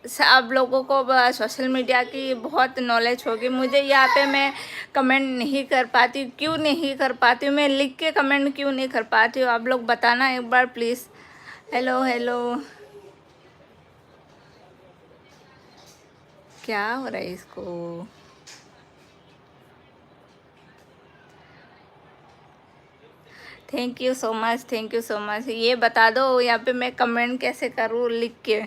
आप लोगों को सोशल मीडिया की बहुत नॉलेज होगी। मुझे यहाँ पे मैं कमेंट नहीं कर पाती, क्यों नहीं कर पाती हूँ, मैं लिख के कमेंट क्यों नहीं कर पाती हूँ, आप लोग बताना एक बार प्लीज़। हेलो हेलो, क्या हो रहा है इसको? Thank you so much, thank you so much. ये बता दो यहाँ पे मैं कमेंट कैसे करूँ लिख के,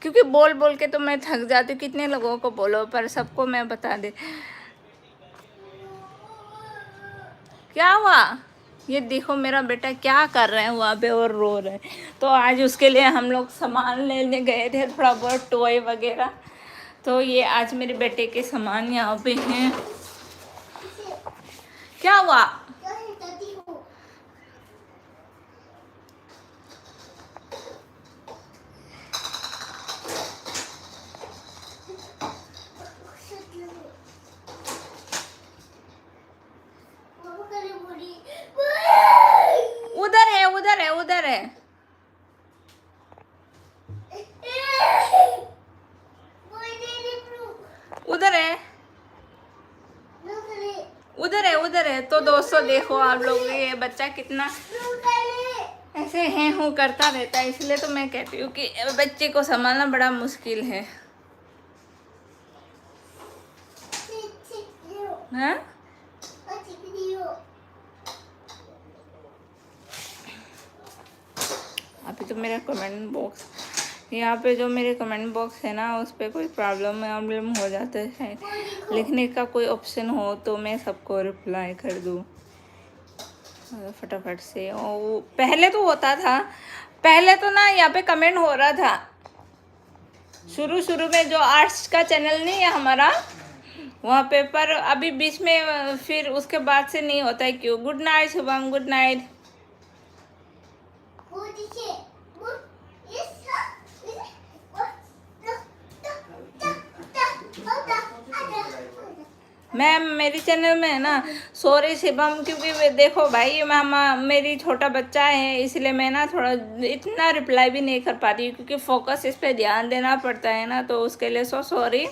क्योंकि बोल बोल के तो मैं थक जाती हूँ, कितने लोगों को बोलो, पर सबको मैं बता दे। क्या हुआ? ये देखो मेरा बेटा क्या कर रहे हैं वहाँ पे और रो रहे हैं। तो आज उसके लिए हम लोग सामान लेने गए थे, थोड़ा बहुत टॉय वगैरह। तो ये आज मेरे बेटे के सामान यहाँ पे हैं। क्या हुआ? उधर है, उधर है, उधर है, उधर है, उधर है, उधर है। तो दोस्तों देखो आप लोग, ये बच्चा कितना ऐसे हैं हूँ करता रहता है, इसलिए तो मैं कहती हूँ कि बच्चे को संभालना बड़ा मुश्किल है। हाँ? अभी तो मेरा कमेंट बॉक्स, यहाँ पे जो मेरे कमेंट बॉक्स है ना, उस पर कोई प्रॉब्लम हो जाता है, लिखने का कोई ऑप्शन हो तो मैं सबको रिप्लाई कर दूँ फटाफट से। और पहले तो होता था, पहले तो ना यहाँ पे कमेंट हो रहा था शुरू शुरू में, जो आर्ट्स का चैनल नहीं है हमारा वहाँ पे, पर अभी बीच में फिर उसके बाद से नहीं होता है। क्यों? Good night Shubham, good night. Ma'am मेरी चैनल में है ना, सॉरी शिवम, क्योंकि देखो भाई मैम मेरी छोटा बच्चा है, इसलिए मैं ना थोड़ा इतना रिप्लाई भी नहीं कर पाती, क्योंकि फोकस इस पे ध्यान देना पड़ता है ना, तो उसके लिए सॉरी।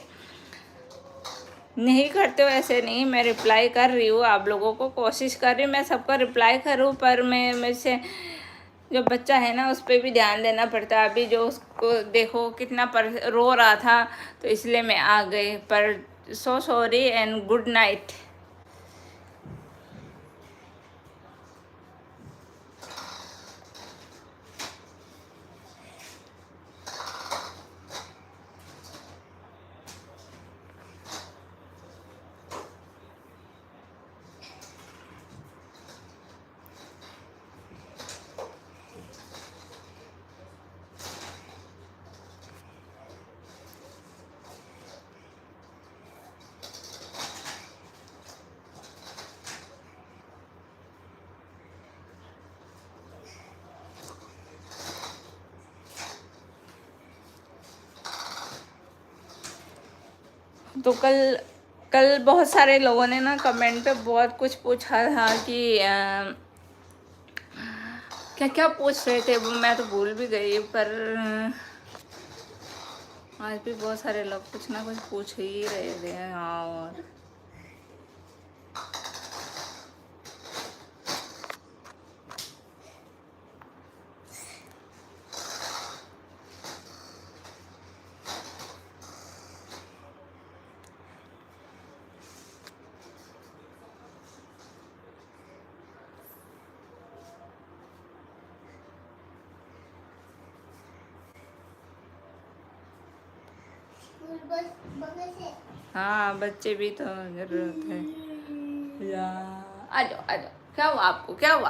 नहीं करते हो ऐसे नहीं, मैं रिप्लाई कर रही हूँ आप लोगों को, कोशिश कर रही हूँ मैं सबका रिप्लाई करूँ, पर मैं मेरे से जो बच्चा है ना उस पर भी ध्यान देना पड़ता है। अभी जो उसको देखो कितना रो रहा था, तो इसलिए मैं आ गई, पर सॉरी एंड गुड नाइट। तो कल कल बहुत सारे लोगों ने ना कमेंट पे बहुत कुछ पूछा था कि क्या क्या पूछ रहे थे, वो मैं तो भूल भी गई, पर आज भी बहुत सारे लोग कुछ ना कुछ पूछ ही रहे थे। हाँ, और हाँ बच्चे भी तो जरूरत है। आ जाओ आ जाओ, क्या हुआ आपको, क्या हुआ?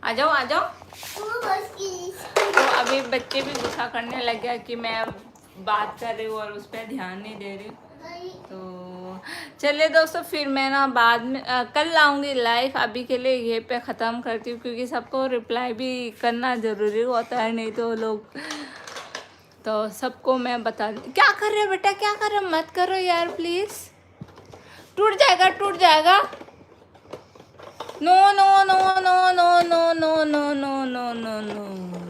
आ जाओ आ जाओ। तो अभी बच्चे भी गुस्सा करने लग गया कि मैं बात कर रही हूँ और उस पर ध्यान नहीं दे रही हूँ। तो चलिए दोस्तों, फिर मैं ना बाद में कल आऊँगी लाइव। अभी के लिए ये पे ख़त्म करती हूँ, क्योंकि सबको रिप्लाई भी करना ज़रूरी होता है, नहीं तो लोग, तो सबको मैं बता क्या कर रहे हो बेटा, क्या कर रहे हो, मत करो यार प्लीज़, टूट जाएगा टूट जाएगा। No no no no no no no no no no no no.